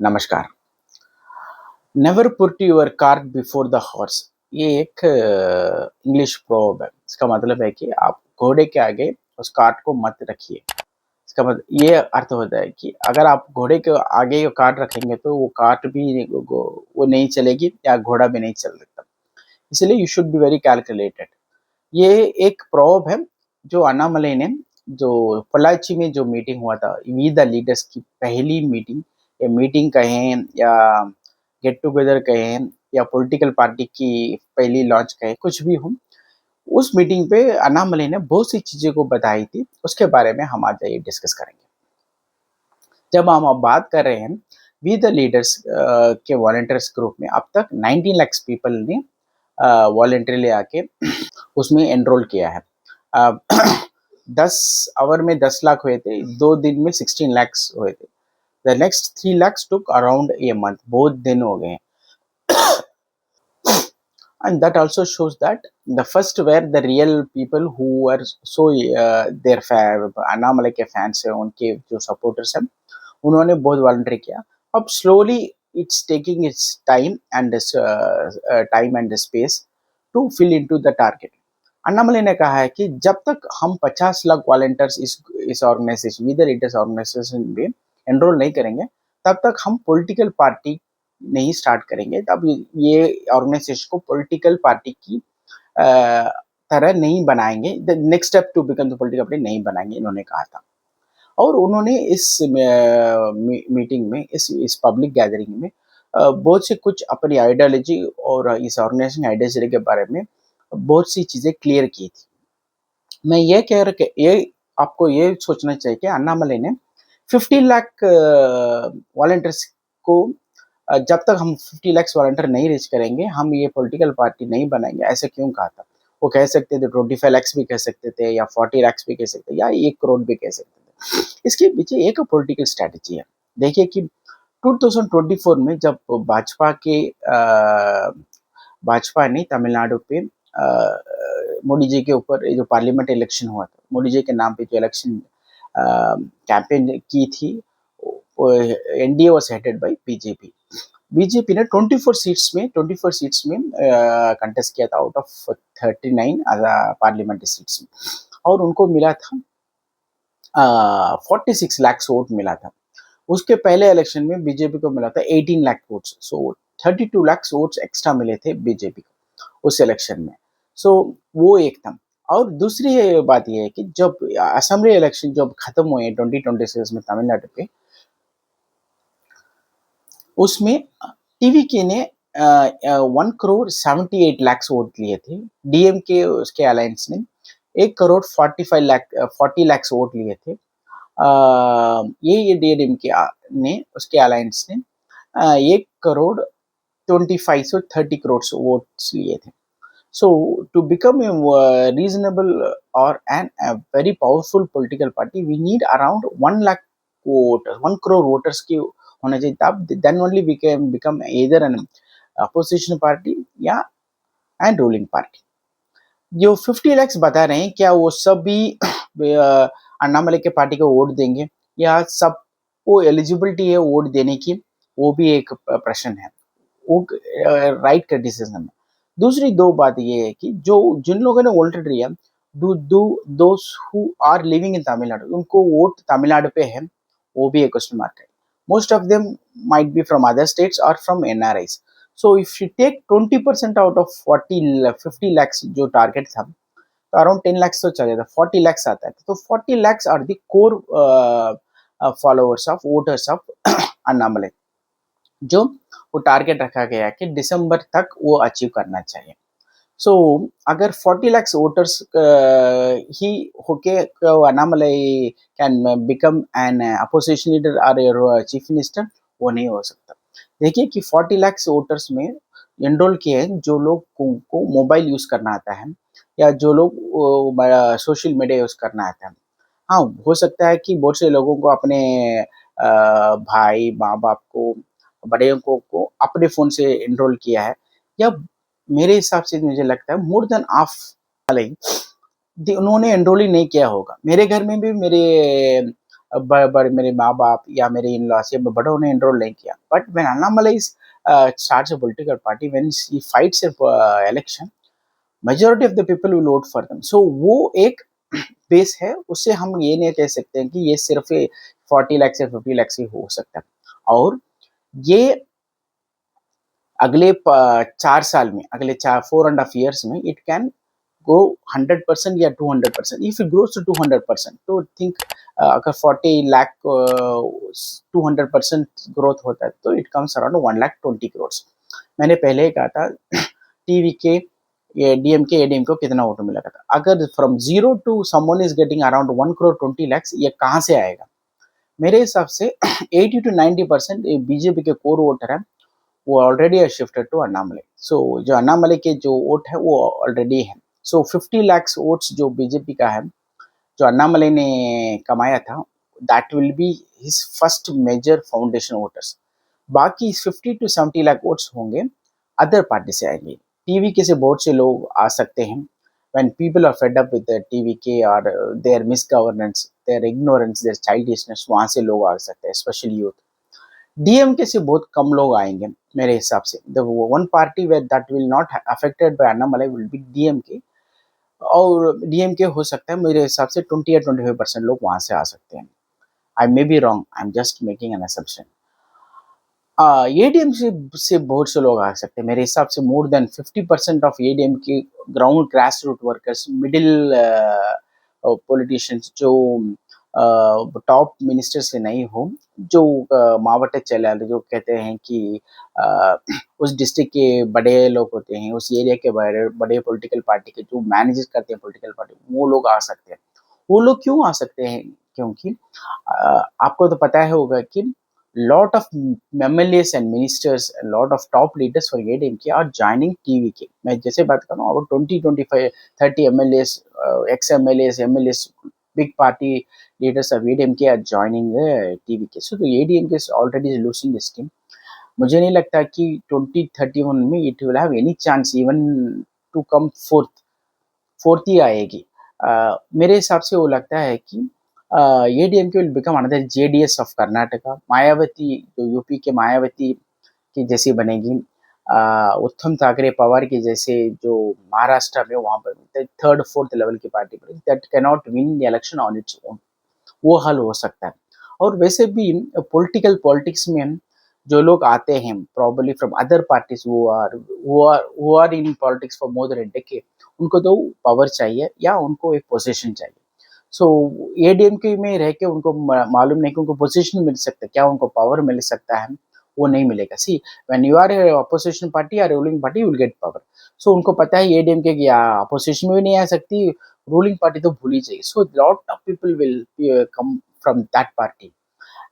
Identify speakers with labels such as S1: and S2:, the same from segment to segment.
S1: नमस्कार। Never put your cart before the horse, ये एक इंग्लिश प्रोवर्ब है। इसका मतलब है कि आप घोड़े के आगे उस कार्ट को मत रखिए। इसका मतलब ये अर्थ होता है कि अगर आप घोड़े के आगे कार्ट रखेंगे तो वो कार्ट भी वो नहीं चलेगी या घोड़ा भी नहीं चल सकता। इसलिए you should be very calculated. ये एक प्रोवर्ब है जो अन्नामलई ने जो पोल्लाची में जो मीटिंग हुआ था, वी द लीडर्स की पहली मीटिंग, या मीटिंग कहें या गेट टुगेदर कहें या पॉलिटिकल पार्टी की पहली लॉन्च कहें, कुछ भी हो, उस मीटिंग पे अन्नामलई ने बहुत सी चीज़ें को बताई थी। उसके बारे में हम आज ये डिस्कस करेंगे। जब हम अब बात कर रहे हैं वी द लीडर्स के वॉलंटियर्स ग्रुप में, अब तक 19 लाख पीपल ने वॉलंटरीली आके उसमें एनरोल किया है। 10 आवर में 10 लाख हुए थे, 2 दिन में 16 लैक्स हुए थे। The next 3 lakhs took around a month, बहुत दिन हो गए। And that also shows that the first were the real people who were so their Annamalai के फैंस है, उनके जो सपोर्टर्स हैं, उन्होंने बहुत वॉलंटियर किया। अब slowly it's taking its time and space to fill into the target. Annamalai ने कहा है कि जब तक हम 50 लाख वॉलंटियर्स इस ऑर्गेनाइजेशन विद लीडर्स ऑर्गेनाइजेशन में एनरोल नहीं करेंगे, तब तक हम पॉलिटिकल पार्टी नहीं स्टार्ट करेंगे। तब ये ऑर्गेनाइजेशन को पॉलिटिकल पार्टी की तरह नहीं बनाएंगे। The next step to become the political party नहीं बनाएंगे, इन्होंने कहा था। और उन्होंने इस मीटिंग में, इस पब्लिक गैदरिंग में बहुत से कुछ अपनी आइडियोलॉजी और इस ऑर्गेनाइजेशन आइडियोलॉजी के बारे में बहुत सी चीज़ें क्लियर की थी। मैं ये कह रहा कि ये आपको ये सोचना चाहिए कि अन्नामलई ने 50 लाख वॉलंटियर्स को जब तक हम 50 लाख वॉलंटियर नहीं रीच करेंगे, हम ये पॉलिटिकल पार्टी नहीं बनाएंगे, ऐसे क्यों कहा था? वो कह सकते थे 25 लाख भी कह सकते थे, या 40 लाख भी कह सकते थे, या 1 करोड़ भी कह सकते थे। इसके पीछे एक पॉलिटिकल स्ट्रैटेजी है। देखिए कि 2024 में जब भाजपा ने तमिलनाडु पे मोदी जी के ऊपर जो पार्लियामेंट इलेक्शन हुआ था, मोदी जी के नाम पे जो इलेक्शन कैंपेन की थी, NDA was headed by BJP. BJP ने 24 सीट्स में कंटेस्ट किया था आउट ऑफ 39 पार्लियामेंट्री सीट्स में, और उनको मिला था 46 लाख वोट मिला था। उसके पहले इलेक्शन में बीजेपी को मिला था 18 लाख वोट्स, सो 32 लाख वोट्स एक्स्ट्रा मिले थे बीजेपी को उस इलेक्शन में। सो वो एक था। और दूसरी बात ये है कि जब असेंबली इलेक्शन जब खत्म हुए 2026 में तमिलनाडु पे, उसमें टीवीके ने 1 करोड़ 78 लाख वोट लिए थे। डीएमके उसके अलायंस ने 1 करोड़ 40 लाख वोट लिए थे। ये डीएमके ने उसके अलायंस ने 1 करोड़ 30 करोड़ वोट्स लिए थे। So to become a reasonable or a very powerful political party, we need around 1 lakh voters, 1 crore voters की होना चाहिए। तब then only we can become either an opposition party या and ruling party। जो 50 lakhs बता रहे हैं, क्या वो सभी अन्नामलई के पार्टी को वोट देंगे, या सबको एलिजिबिलिटी है वोट देने की? वो भी एक प्रश्न है। वो राइट क्रिटिसिज्म है। दूसरी दो बात ये है कि जो जिन लोगों ने वोल्टेड लिया, those who are living in Tamil Nadu, उनको वोट तमिलनाडु पे है, वो भी एक क्वेश्चन मार्क है। Most of them might be from other states और from NRIs. So if you take 20% out of 50 lakhs जो टारगेट था, तो अराउंड 10 lakhs तो चले था, 40 lakhs आता है। तो 40 lakhs are the core followers of voters of Annamalai, जो वो टारगेट रखा गया कि दिसंबर तक वो अचीव करना चाहिए। सो अगर 40 lakhs वोटर्स ही होके Annamalai can become an opposition leader और चीफ मिनिस्टर, वो नहीं हो सकता। देखिए कि 40 lakhs वोटर्स में एनरोल किए हैं जो लोग को मोबाइल यूज करना आता है, या जो लोग सोशल मीडिया यूज करना आता है। हाँ, हो सकता है कि बहुत से लोगों को अपने भाई माँ बाप को, बड़े को अपने फ़ोन से एनरोल किया है, या मेरे हिसाब से मुझे लगता है मोर देन हाफ वाले उन्होंने एनरोल ही नहीं किया होगा। मेरे घर में भी मेरे बड़े मेरे माँ बाप या मेरे इन लॉस या बड़ों ने एनरोल नहीं किया, but when Annamalai starts a political party, when he fights a election, majority of the people will vote for them. So वो एक बेस है, उससे हम ये नहीं कह सकते हैं कि ये सिर्फ 40 लाख से 50 लाख से हो सकता है। और ये अगले 4 साल में, अगले 4.5 years में इट कैन go 100% या 200%। इफ इट ग्रोस टू 200%, तो थिंक अगर 40 लाख 200% ग्रोथ होता है तो इट कम्स अराउंड 1,20,00,000 मैंने पहले ही कहा था टीवी के डीएमके एडीएम को कितना वोट मिला था। अगर from zero to someone is getting around 1,20,00,000, ये कहाँ से आएगा? मेरे हिसाब से 80 to 90% बीजेपी के कोर वोटर है, वो ऑलरेडी है शिफ्टेड टू अन्नामलाई। सो जो अन्नामलाई के जो वोट है वो ऑलरेडी है। सो 50 lakhs वोट्स जो बीजेपी का है, जो अन्नामलाई ने कमाया था, that will be his first major foundation voters. बाकी 50 to 70 लाख वोट्स होंगे, अदर पार्टी से आएंगे। टीवी के से बहुत से लोग आ सकते हैं। when people are fed up with the TVK or their misgovernance, their ignorance, their childishness, वहाँ से लोग आ सकते हैं, स्पेशली यूथ। डीएमके से बहुत कम लोग आएंगे मेरे हिसाब से। The one party wear that will not affected by Annamalai will be DMK, और डीएमके हो सकता है मेरे हिसाब से 20 या 25% लोग वहां से आ सकते हैं। I may be wrong, I am just making an assumption. ADM से बहुत से लोग आ सकते हैं मेरे हिसाब से। मोर देन 50% ऑफ एडीएम के ground grass root workers, middle politicians, जो टॉप मिनिस्टर से नहीं हो, जो मावटे चला, जो कहते हैं कि उस डिस्ट्रिक्ट के बड़े लोग होते हैं, उस एरिया के बड़े बड़े पॉलिटिकल पार्टी के जो मैनेज करते हैं पॉलिटिकल पार्टी, वो लोग आ सकते हैं। वो लोग क्यों आ सकते हैं? क्योंकि आपको तो पता है होगा कि lot of MLAs and ministers, a lot of top leaders for ADMK are joining TVK। मैं जैसे बात कर रहा हूँ, about 20, 25, 30 MLAs, ex-MLAs, MLAs, big party leaders of ADMK are joining the TVK। So the ADMK is already losing the steam। मुझे नहीं लगता कि 2031 में it will have any chance even to come fourth ही आएगी। मेरे हिसाब से वो लगता है कि ADMK will become another JDS of Karnataka. Mayawati, जो यूपी के मायावती की जैसी बनेगी, उत्तम ठाकरे पवार की जैसे जो महाराष्ट्र में वहां पर थर्ड फोर्थ लेवल की पार्टी बनेगी, that can not win the election on its own. वो हल हो सकता है। और वैसे भी पॉलिटिक्स में जो लोग आते हैं प्रॉब्ली फ्रॉम अदर पार्टीज, वो are in politics for more than a decade, उनको तो पावर चाहिए या उनको एक पोजीशन चाहिए। सो एडीएमके में रह के उनको मालूम नहीं कि उनको पोजीशन मिल सकता है, क्या उनको पावर मिल सकता है? वो नहीं मिलेगा। See, when you are opposition party या ruling party, you will get power. So उनको पता है एडीएमके की अपोजिशन में भी नहीं आ सकती, रूलिंग पार्टी तो भूल ही चाहिए। So lot of people will come from that party,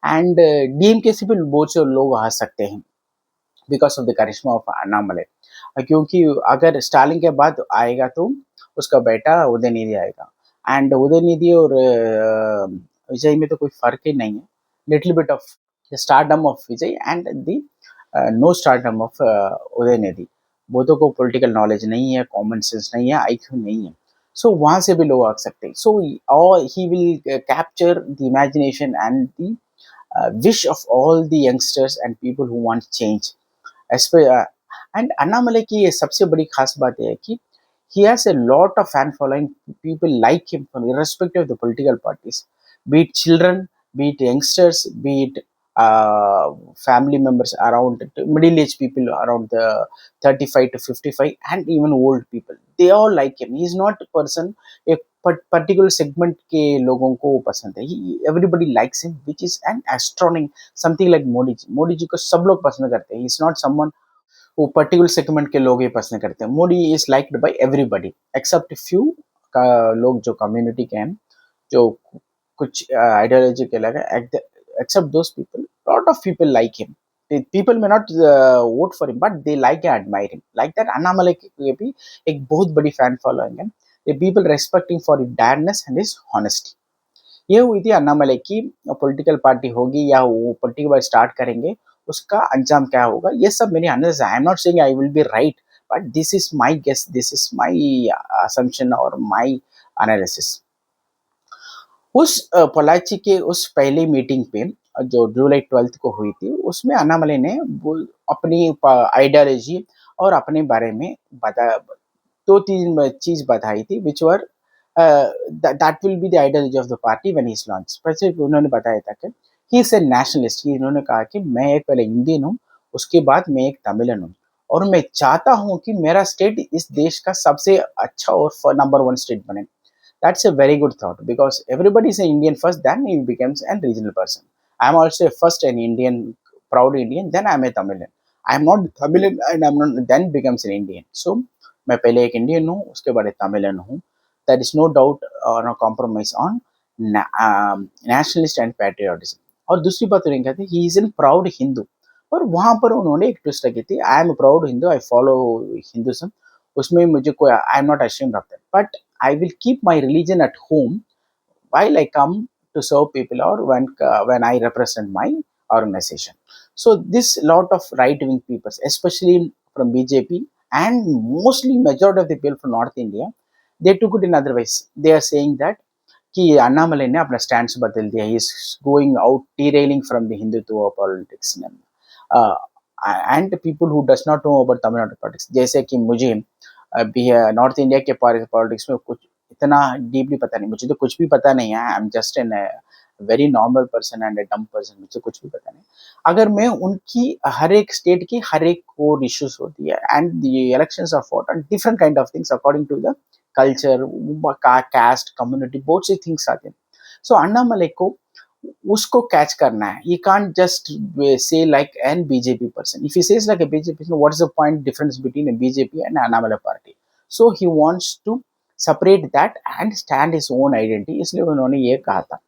S1: and DMK से भी बहुत से लोग आ सकते हैं because of the charisma of Annamalai. क्योंकि अगर स्टालिन के बाद आएगा तो उसका बेटा उदयनिधि आएगा, एंड उदयनिधि और विजय में तो कोई फर्क ही नहीं है। Little bit of the stardom of Vijay and the no stardom of Udhayanidhi. बहुतों को पॉलिटिकल नॉलेज नहीं है, कॉमन सेंस नहीं है, आईक्यू नहीं है। सो वहां से भी लोग आ सकते हैं। So he will capture the imagination and the wish of all the youngsters and people who want change। And Annamalai की ये सबसे बड़ी खास बात है कि he has a lot of fan following, people like him from irrespective of the political parties, be it children, be it youngsters, be it family members around middle age people around the 35 to 55, and even old people, they all like him। He is not a person, एक particular segment के लोगों को वो पसंद है। Everybody likes him, which is an astonishing something like Modi ji. Modi ji को सब लोग पसंद करते हैं। इज नॉट समवन वो पर्टिकुलर सेगमेंट के लोग ही पसंद करते हैं। Modi is liked by everybody except few का लोग जो कम्युनिटी के हैं, जो कुछ आइडियोलॉजी के लगे, except those people, lot of people like him. people may not vote for him, but they like and admire him। like that Annamalai के भी एक बहुत बड़ी फैन फॉलोइंग है। the people respecting for his dareness and his honesty। ये हुई थी अन्नामलाई की पॉलिटिकल पार्टी होगी या वो पॉलिटिकल स्टार्ट करेंगे, उसका अंजाम क्या होगा, ये सब मेरी analysis. I am not saying I will be right, but this is my guess, this is my assumption और माय एनालिसिस। उस पोलाची के उस पहली मीटिंग पे जो जुलाई 12 को हुई थी, उसमें अन्नामलई ने अपनी आइडियोलॉजी और अपने बारे में बता 2-3 चीज़ बताई थी which were that will be the ideology of the party when he is launch. वैसे उन्होंने बताया था कि ही इज ए नेशनलिस्ट। इन्होंने कहा कि मैं एक पहले इंडियन हूँ, उसके बाद मैं एक तमिलन हूँ और मैं चाहता हूँ कि मेरा स्टेट इस देश का सबसे अच्छा और नंबर 1 स्टेट बने। That's a very good thought because everybody is an Indian first, then he becomes a regional person. I'm also first an Indian, proud Indian, then I'm a Tamilian. I'm not Tamilian and I'm not then becomes an Indian. So मैं पहले एक Indian हूँ, उसके बाद एक तमिलन हूँ. There is no doubt or no compromise on nationalist and patriotism. और दूसरी बात उन्होंने कहा था he is a proud Hindu. और वहाँ पर उन्होंने एक ट्विस्ट की थी, I am a proud Hindu, I follow Hinduism. उसमें मुझे कोई I am not ashamed of that. But I will keep my religion at home while I come to serve people or when I represent my organization. So this lot of right wing people, especially from BJP and mostly majority of the people from North India, they took it in other ways. They are saying that कि अन्नामलई ने अपना stand बदल दिया, ही is going out derailing from the Hindutva politics and people who does not know about Tamil Nadu politics. जैसे कि मुझे north India के politics में कुछ इतना डीपली पता नहीं, मुझे तो कुछ भी पता नहीं है। आई am just an very normal person and ए डम पर्सन, मुझे कुछ भी पता नहीं। अगर मैं उनकी हर एक स्टेट की हर एक कोर इश्यूज होती है and the elections are fought and different kind of things according to the culture, caste, community, बहुत सी थिंग्स आते हैं। सो अन्नामलई को उसको कैच करना है। You can't just say like an BJP person. If he says like a BJP person, what is the point difference between a BJP and Annamalai party? So he wants to separate that and stand his own identity. इसलिए उन्होंने ये कहा था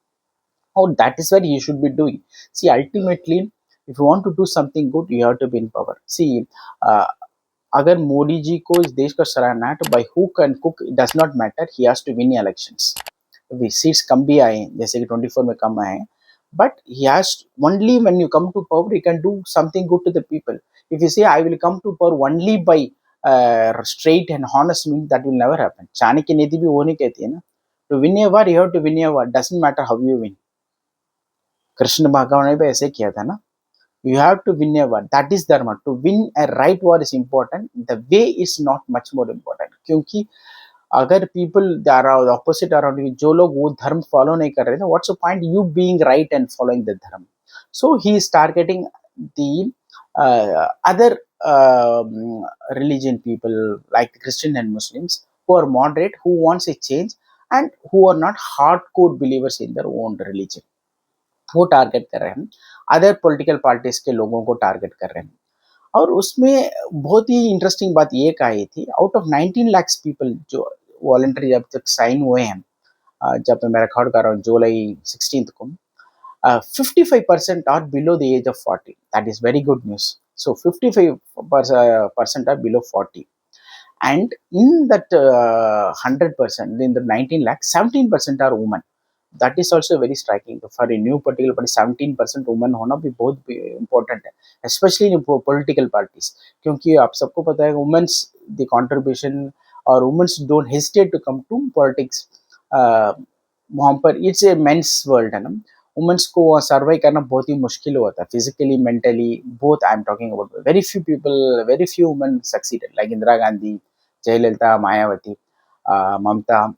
S1: और that is what he should be doing. See, ultimately, if you want to do something good, you have to be in power. See, uh, अगर मोदी जी को इस देश का सराहना है तो बाई हुक एंड कुक it does not matter, he has to win elections. Seats कम भी आए जैसे कि 24 में कम आए, but he has only when you come to power you can do something good to the people. If you say I will come to power only by straight and honest means, that will never happen. Chanakya नीति भी वो नहीं कहती है ना, to win a war you have to win a war, doesn't matter how you win. Krishna भगवान ने भी ऐसे किया था ना, you have to win a war, that is dharma. To win a right war is important, the way is not much more important. क्योंकि अगर people opposite around you, जो लोग वो धर्म फॉलो नहीं कर रहे थे, what's the point you being right and following the dharma? So he is targeting the other religion people like Christian and Muslims who are moderate, who wants a change and who are not hardcore believers in their own religion, वो target कर रहे हैं। Other political parties के लोगों को target कर रहे हैं। और उसमें बहुत ही इंटरेस्टिंग बात ये कही थी, आउट ऑफ 19 लाख पीपल जो वॉलंटरी जब तक साइन हुए हैं, जब मैं रिकॉर्ड कर रहा हूँ जुलाई 16 को, 55% are below the age of 40। That is very good news. So 55% are below 40 and in that 100%, in the 19 lakh, 17% are women. That is also very striking for a new political party। 17% women होना भी बहुत important है, especially in political parties, क्योंकि आप सबको पता है women's the contribution और women's don't hesitate to come to politics। वहाँ पर it's a men's world है ना, वुमेन्स को सर्वाइव करना बहुत ही मुश्किल होता है, physically, mentally, both. I am talking about very few people, very few women succeeded like Indira Gandhi, Jayalalithaa, Mayawati, Mamta.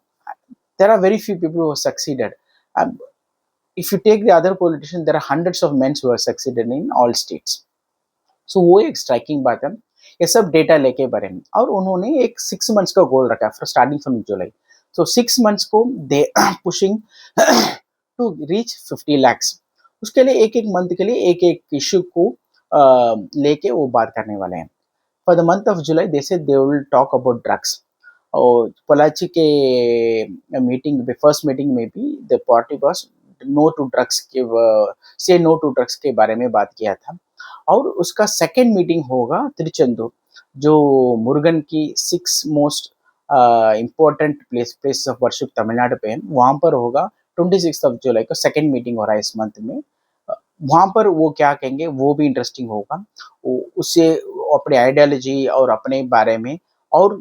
S1: There are very few people who have succeeded. Um, if you take the other politicians, there are hundreds of men who have succeeded in all states. So वो एक striking बात है। ये सब data लेके बने और उन्होंने एक 6 मंथ्स का गोल रखा है starting from July. So 6 months को दे पुशिंग टू रीच 50 lakhs। उसके लिए एक एक मंथ के लिए एक एक इश्यू को लेके वो बात करने वाले हैं। For the month of July they say they will talk about drugs. और पोलाची के मीटिंग, फर्स्ट मीटिंग में भी the party boss no to drugs के से नो टू ड्रग्स के बारे में बात किया था। और उसका सेकेंड मीटिंग होगा तिरुचेंदूर, जो मुरुगन की 6 most important places of worship Tamil Nadu पे, वहाँ पर होगा 26 ऑफ जुलाई को सेकेंड मीटिंग हो रहा है इस मंथ में। वहाँ पर वो क्या कहेंगे वो भी इंटरेस्टिंग होगा। उससे अपने आइडियोलॉजी और अपने बारे में और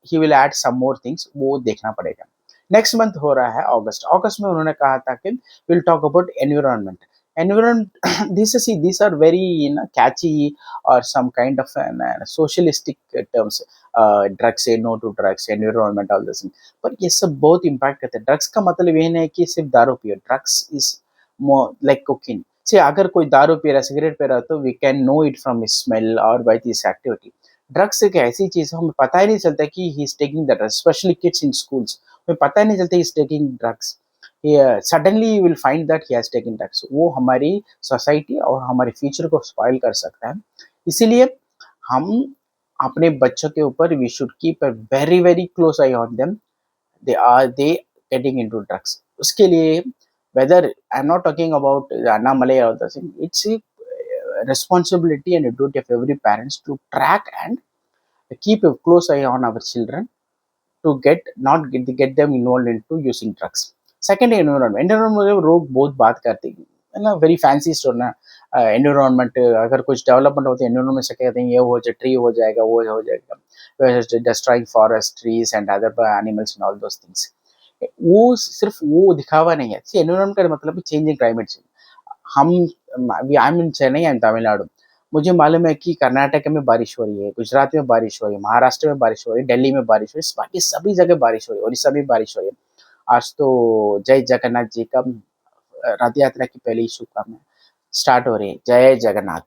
S1: he will add some more things, वो देखना पड़ेगा। नेक्स्ट मंथ हो रहा है अगस्त। अगस्त में उन्होंने कहा था कि will talk about environment. Environment this are very catchy और some kind of socialistic terms. Drugs, say no to drugs, environment, all this. पर ये सब बहुत इम्पैक्ट करते हैं। ड्रग्स का मतलब ये नहीं है कि सिर्फ दारू पियो। Drugs is more like cocaine. से अगर कोई दारू पी रहा, सिगरेट पी रहा, तो we can know it from smell और बाय दिस एक्टिविटी। ड्रग्स एक ऐसी चीज है, हमें पता ही नहीं चलता कि he is taking the drugs, specially kids in schools. हमें पता ही नहीं चलता he is taking drugs. Suddenly you will find that he has taking drugs. वो हमारी सोसाइटी और हमारे फ्यूचर को स्पॉइल कर सकता है। इसीलिए हम अपने बच्चों के ऊपर we should keep a very very close eye on them. they getting into drugs? उसके लिए whether I'm not talking about Annamalai or the thing, it's a responsibility and a duty of every parents to track and keep a close eye on our children to get them involved into using drugs. Second, environment में लोग बहुत बात करते हैं, है ना, very fancy store ना। Environment अगर कुछ डेवलपमेंट होती है एनवायरमेंट से कहते हैं ये हो जाए, ट्री हो जाएगा, वो हो जाएगा, destroying forest, trees and other animals and all those things. वो सिर्फ वो दिखावा नहीं है। एनवायरमेंट का मतलब चेंजिंग क्लाइमेट चेंज। हम I am in Chennai and Tamil Nadu. मुझे मालूम है कि कर्नाटक में बारिश हो रही है, गुजरात में बारिश हो रही है, महाराष्ट्र में बारिश हो रही है, दिल्ली में बारिश हो रही है, बाकी सभी जगह बारिश हो रही है, उड़ीसा में बारिश हो रही है। आज तो जय जगन्नाथ जी का रथ यात्रा की पहली शुभकामनाएं स्टार्ट हो रही है, जय जगन्नाथ।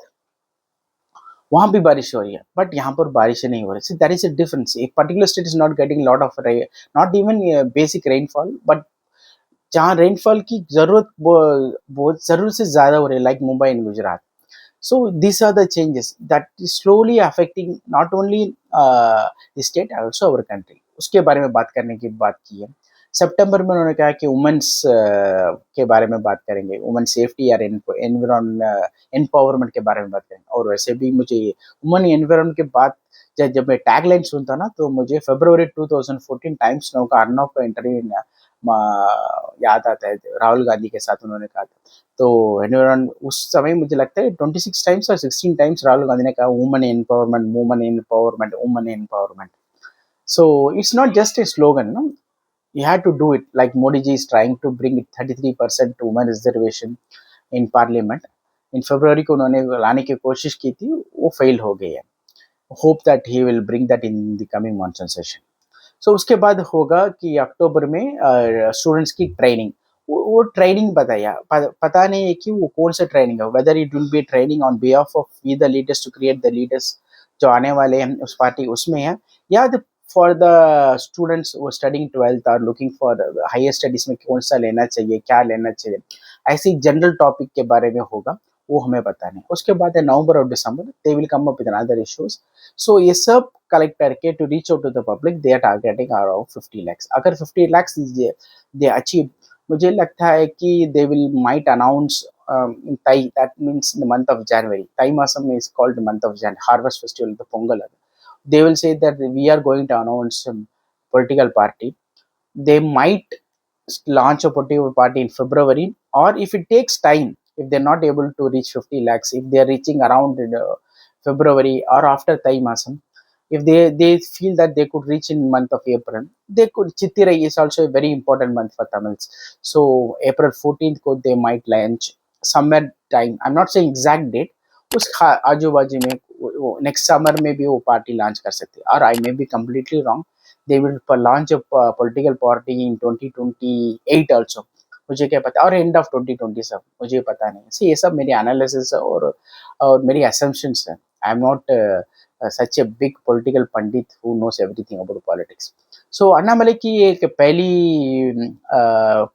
S1: वहां भी बारिश हो रही है, बट यहाँ पर बारिश नहीं हो रही। That is a difference. एक particular state is not getting lot of not even basic rainfall, but जहाँ रेनफॉल की जरूरत बहुत जरूरत से ज्यादा हो रही है, like Mumbai and Gujarat. So these are the changes that is slowly affecting not only the state, also our country. उसके बारे में बात करने की बात की है। सितंबर में उन्होंने कहा कि वुमेन्स के बारे में बात करेंगे, वुमेन सेफ्टी और एनपावरमेंट के बारे में बात करेंगे। और वैसे भी मुझे वुमेन एनवायरमेंट के बाद जब मैं टैग लाइन सुनता ना, तो मुझे फरवरी 2014 टाइम्स नाउ का अर्नब का इंटरव्यू याद आता है। राहुल गांधी के साथ उन्होंने कहा था। तो एनवायरमेंट उस समय मुझे लगता है 26 टाइम्स और 16 टाइम्स राहुल गांधी ने कहा women empowerment, women empowerment, women empowerment. So it's not just a slogan, no. You had to do it. Like Modi ji is trying to bring 33% women reservation in parliament. In February को उन्होंने लाने की कोशिश की थी, वो fail हो गई है। Hope that he will bring that in the coming monsoon session. So उसके बाद होगा कि अक्टूबर में स्टूडेंट्स की ट्रेनिंग। वो ट्रेनिंग बताया, पता नहीं है कि वो कौन सा ट्रेनिंग है, whether it will be training on behalf of we the leaders to create the leaders जो आने वाले हैं उस पार्टी उसमें है, या फॉर द स्टूडेंट्स वो स्टडिंग 12th और लुकिंग फॉर हायर स्टडीज में कौन सा लेना चाहिए, क्या लेना चाहिए, ऐसी जनरल टॉपिक के बारे में होगा, वो हमें पता नहीं। उसके बाद है नवंबर और दिसंबर, they will come up with another issues. So ये सब कलेक्ट करके to reach out to the public they are targeting around 50 lakhs। अगर 50 lakhs दे अचीव, मुझे लगता है कि they will might announce in Thai, that means in the month of January. Thai Masam is called the month of Jan, harvest festival, the Pongal. They will say that we are going to announce some political party. They might launch a political party in February, or if it takes time, if they're not able to reach 50 lakhs, if they're reaching around February or after Thai Masam, if they feel that they could reach in month of April, they could. Chittirai is also a very important month for Tamils. So April 14th को they might launch somewhere time. I'm not saying exact date. उस आजू बाजू में next summer में भी वो party launch कर सकते हैं। और I may be completely wrong, they will launch a political party in 2028 also. मुझे क्या पता, और एंड ऑफ 2027 मुझे पता नहीं। सी ये सब मेरी एनालिसिस है और मेरी असम्पशंस है। आई am not such a big political pandit who knows everything about politics. So Annamalai की एक पहली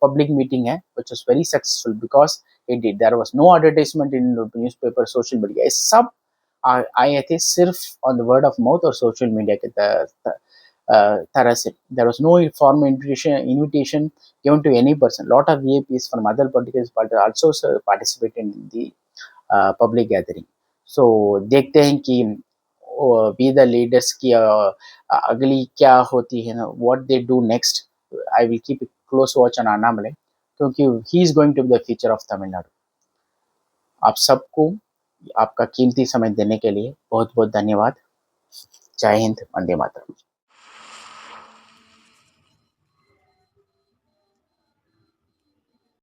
S1: public meeting है which was very successful because it did, there was no advertisement in newspaper, social media, ये सब आए थे सिर्फ on the word of mouth और social media के तरह से। There was no formal invitation given to any person. Lot of VIPs from other political parties also participated in the public gathering. So देखते हैं कि बी द लीडर्स की अगली क्या होती है ना, what they do next. I will keep close watch on Annamalai क्योंकि he is going to be the future of Tamil Nadu. आप सबको आपका कीमती समय देने के लिए बहुत बहुत धन्यवाद। जय हिंद, वंदे मातरम।